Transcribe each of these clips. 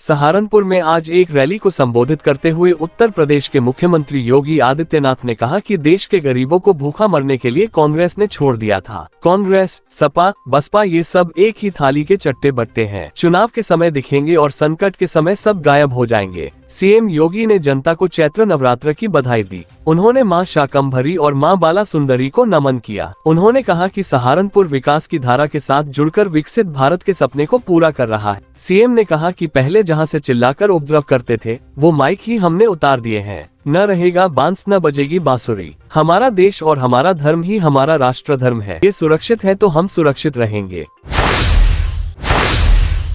सहारनपुर में आज एक रैली को संबोधित करते हुए उत्तर प्रदेश के मुख्यमंत्री योगी आदित्यनाथ ने कहा कि देश के गरीबों को भूखा मरने के लिए कांग्रेस ने छोड़ दिया था। कांग्रेस, सपा, बसपा ये सब एक ही थाली के चट्टे बट्टे हैं। चुनाव के समय दिखेंगे और संकट के समय सब गायब हो जाएंगे। सीएम योगी ने जनता को चैत्र नवरात्र की बधाई दी। उन्होंने मां शाकंभरी और मां बाला सुंदरी को नमन किया। उन्होंने कहा कि सहारनपुर विकास की धारा के साथ जुड़कर विकसित भारत के सपने को पूरा कर रहा है। सीएम ने कहा कि पहले जहां से चिल्लाकर उपद्रव करते थे वो माइक ही हमने उतार दिए हैं। न रहेगा बांस न बजेगी बांसुरी। हमारा देश और हमारा धर्म ही हमारा राष्ट्र धर्म है। ये सुरक्षित है तो हम सुरक्षित रहेंगे।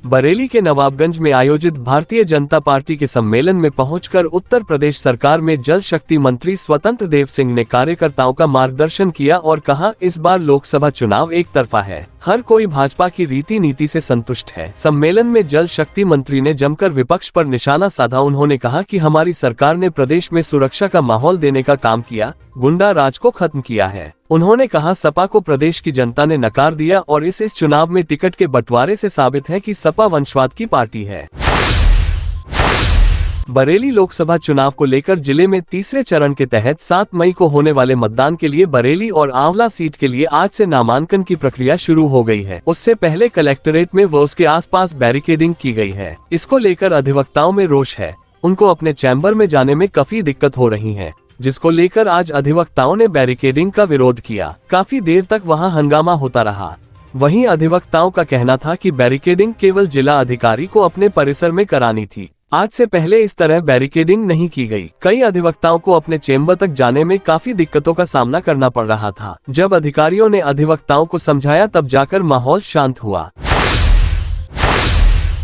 बरेली के नवाबगंज में आयोजित भारतीय जनता पार्टी के सम्मेलन में पहुंचकर उत्तर प्रदेश सरकार में जल शक्ति मंत्री स्वतंत्र देव सिंह ने कार्यकर्ताओं का मार्गदर्शन किया और कहा, इस बार लोकसभा चुनाव एक तरफा है। हर कोई भाजपा की रीति नीति से संतुष्ट है। सम्मेलन में जल शक्ति मंत्री ने जमकर विपक्ष पर निशाना साधा। उन्होंने कहा कि हमारी सरकार ने प्रदेश में सुरक्षा का माहौल देने का काम किया, गुंडा राज को खत्म किया है। उन्होंने कहा, सपा को प्रदेश की जनता ने नकार दिया और इस चुनाव में टिकट के बंटवारे से साबित है कि सपा वंशवाद की पार्टी है। बरेली लोकसभा चुनाव को लेकर जिले में तीसरे चरण के तहत 7 मई को होने वाले मतदान के लिए बरेली और आंवला सीट के लिए आज से नामांकन की प्रक्रिया शुरू हो गई है। उससे पहले कलेक्टरेट में व उसके आसपास बैरिकेडिंग की गई है। इसको लेकर अधिवक्ताओं में रोष है। उनको अपने चैम्बर में जाने में काफी दिक्कत हो रही है, जिसको लेकर आज अधिवक्ताओं ने बैरिकेडिंग का विरोध किया। काफी देर तक वहां हंगामा होता रहा। वहीं अधिवक्ताओं का कहना था कि बैरिकेडिंग केवल जिला अधिकारी को अपने परिसर में करानी थी। आज से पहले इस तरह बैरिकेडिंग नहीं की गई। कई अधिवक्ताओं को अपने चेंबर तक जाने में काफी दिक्कतों का सामना करना पड़ रहा था। जब अधिकारियों ने अधिवक्ताओं को समझाया तब जाकर माहौल शांत हुआ।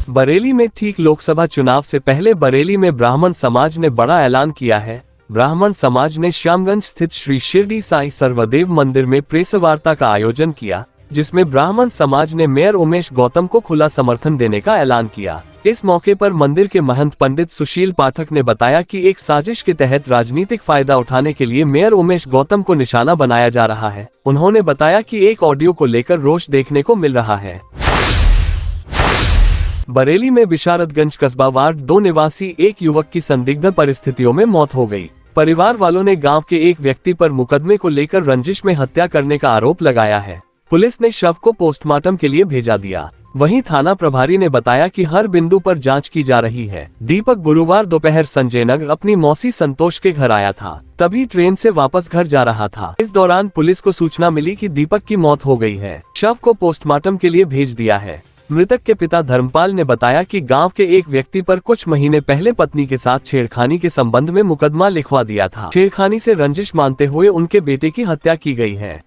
बरेली में ठीक लोकसभा चुनाव से पहले बरेली में ब्राह्मण समाज ने बड़ा ऐलान किया है। ब्राह्मण समाज ने श्यामगंज स्थित श्री शिरडी साईं सर्वदेव मंदिर में प्रेस वार्ता का आयोजन किया, जिसमें ब्राह्मण समाज ने मेयर उमेश गौतम को खुला समर्थन देने का ऐलान किया। इस मौके पर मंदिर के महंत पंडित सुशील पाठक ने बताया कि एक साजिश के तहत राजनीतिक फायदा उठाने के लिए मेयर उमेश गौतम को निशाना बनाया जा रहा है। उन्होंने बताया कि एक ऑडियो को लेकर रोष देखने को मिल रहा है। बरेली में बिशारतगंज कस्बा वार्ड 2 निवासी एक युवक की संदिग्ध परिस्थितियों में मौत हो गई। परिवार वालों ने गांव के एक व्यक्ति पर मुकदमे को लेकर रंजिश में हत्या करने का आरोप लगाया है। पुलिस ने शव को पोस्टमार्टम के लिए भेजा दिया। वहीं थाना प्रभारी ने बताया कि हर बिंदु पर जांच की जा रही है। दीपक गुरुवार दोपहर संजय नगर अपनी मौसी संतोष के घर आया था, तभी ट्रेन से वापस घर जा रहा था। इस दौरान पुलिस को सूचना मिली कि दीपक की मौत हो गई है। शव को पोस्टमार्टम के लिए भेज दिया है। मृतक के पिता धर्मपाल ने बताया कि गांव के एक व्यक्ति पर कुछ महीने पहले पत्नी के साथ छेड़खानी के संबंध में मुकदमा लिखवा दिया था। छेड़खानी से रंजिश मानते हुए उनके बेटे की हत्या की गई है।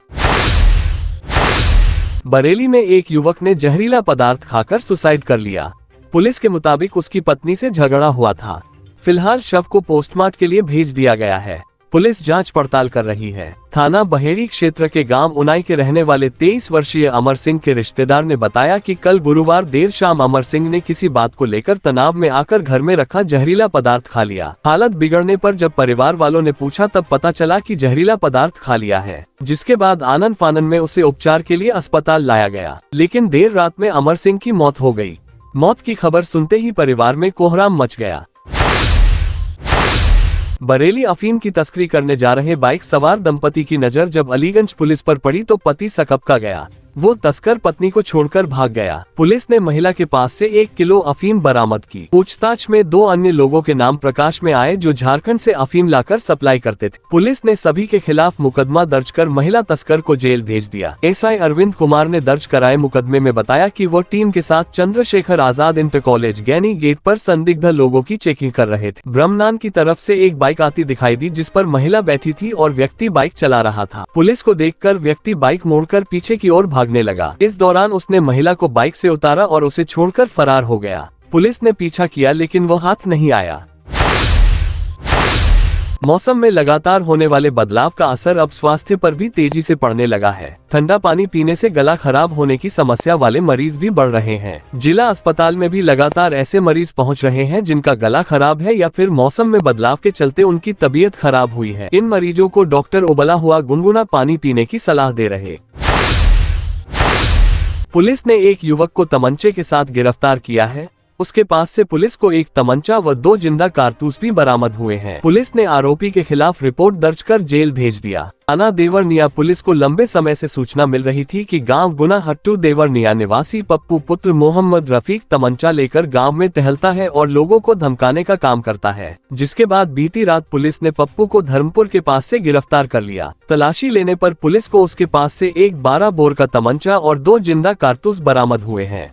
बरेली में एक युवक ने जहरीला पदार्थ खाकर सुसाइड कर लिया। पुलिस के मुताबिक उसकी पत्नी से झगड़ा हुआ था। फिलहाल शव को पोस्टमार्टम के लिए भेज दिया गया है। पुलिस जांच पड़ताल कर रही है। थाना बहेड़ी क्षेत्र के गांव उनाई के रहने वाले 23 वर्षीय अमर सिंह के रिश्तेदार ने बताया कि कल गुरुवार देर शाम अमर सिंह ने किसी बात को लेकर तनाव में आकर घर में रखा जहरीला पदार्थ खा लिया। हालत बिगड़ने पर जब परिवार वालों ने पूछा तब पता चला कि जहरीला पदार्थ खा लिया है, जिसके बाद आनन फानन में उसे उपचार के लिए अस्पताल लाया गया, लेकिन देर रात में अमर सिंह की मौत हो गई। मौत की खबर सुनते ही परिवार में कोहराम मच गया। बरेली अफीम की तस्करी करने जा रहे बाइक सवार दंपति की नजर जब अलीगंज पुलिस पर पड़ी तो पति सकपका गया। वो तस्कर पत्नी को छोड़कर भाग गया। पुलिस ने महिला के पास से 1 किलो अफीम बरामद की। पूछताछ में 2 अन्य लोगों के नाम प्रकाश में आए जो झारखंड से अफीम लाकर सप्लाई करते थे। पुलिस ने सभी के खिलाफ मुकदमा दर्ज कर महिला तस्कर को जेल भेज दिया। एसआई अरविंद कुमार ने दर्ज कराए मुकदमे में बताया कि वो टीम के साथ चंद्रशेखर आजाद इंटर कॉलेज गैनी गेट पर संदिग्ध लोगों की चेकिंग कर रहे थे। ब्रह्मनान की तरफ से एक बाइक आती दिखाई दी, जिस पर महिला बैठी थी और व्यक्ति बाइक चला रहा था। पुलिस को देखकर व्यक्ति बाइक मोड़कर पीछे की ओर भागने लगा। इस दौरान उसने महिला को बाइक से उतारा और उसे छोड़कर फरार हो गया। पुलिस ने पीछा किया लेकिन वो हाथ नहीं आया। मौसम में लगातार होने वाले बदलाव का असर अब स्वास्थ्य पर भी तेजी से पड़ने लगा है। ठंडा पानी पीने से गला खराब होने की समस्या वाले मरीज भी बढ़ रहे हैं। जिला अस्पताल में भी लगातार ऐसे मरीज पहुंच रहे हैं जिनका गला खराब है या फिर मौसम में बदलाव के चलते उनकी तबीयत खराब हुई है। इन मरीजों को डॉक्टर उबला हुआ गुनगुना पानी पीने की सलाह दे रहे। पुलिस ने एक युवक को तमंचे के साथ गिरफ्तार किया है। उसके पास से पुलिस को एक तमंचा व 2 जिंदा कारतूस भी बरामद हुए हैं। पुलिस ने आरोपी के खिलाफ रिपोर्ट दर्ज कर जेल भेज दिया। थाना देवरनिया पुलिस को लंबे समय से सूचना मिल रही थी कि गांव गुनाहट्टू देवरनिया निवासी पप्पू पुत्र मोहम्मद रफीक तमंचा लेकर गांव में टहलता है और लोगों को धमकाने का काम करता है, जिसके बाद बीती रात पुलिस ने पप्पू को धर्मपुर के पास से गिरफ्तार कर लिया। तलाशी लेने पर पुलिस को उसके पास से एक 12 बोर का तमंचा और 2 जिंदा कारतूस बरामद हुए हैं।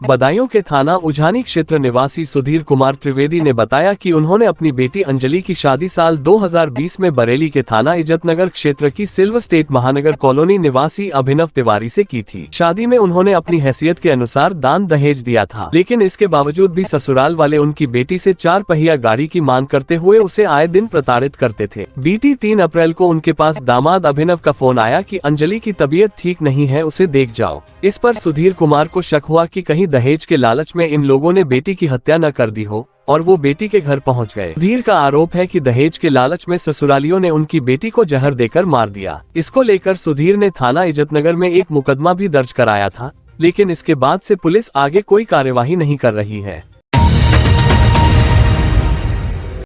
बदायूं के थाना उझानी क्षेत्र निवासी सुधीर कुमार त्रिवेदी ने बताया कि उन्होंने अपनी बेटी अंजलि की शादी साल 2020 में बरेली के थाना इज्जतनगर क्षेत्र की सिल्वर स्टेट महानगर कॉलोनी निवासी अभिनव तिवारी से की थी। शादी में उन्होंने अपनी हैसियत के अनुसार दान दहेज दिया था, लेकिन इसके बावजूद भी ससुराल वाले उनकी बेटी से 4 पहिया गाड़ी की मांग करते हुए उसे आए दिन प्रताड़ित करते थे। बीती 3 अप्रैल को उनके पास दामाद अभिनव का फोन आया कि अंजलि की तबीयत ठीक नहीं है, उसे देख जाओ। इस पर सुधीर कुमार को शक हुआ कि कहीं दहेज के लालच में इन लोगों ने बेटी की हत्या न कर दी हो और वो बेटी के घर पहुंच गए। सुधीर का आरोप है कि दहेज के लालच में ससुरालियों ने उनकी बेटी को जहर देकर मार दिया। इसको लेकर सुधीर ने थाना इज्जतनगर में एक मुकदमा भी दर्ज कराया था, लेकिन इसके बाद से पुलिस आगे कोई कार्यवाही नहीं कर रही है।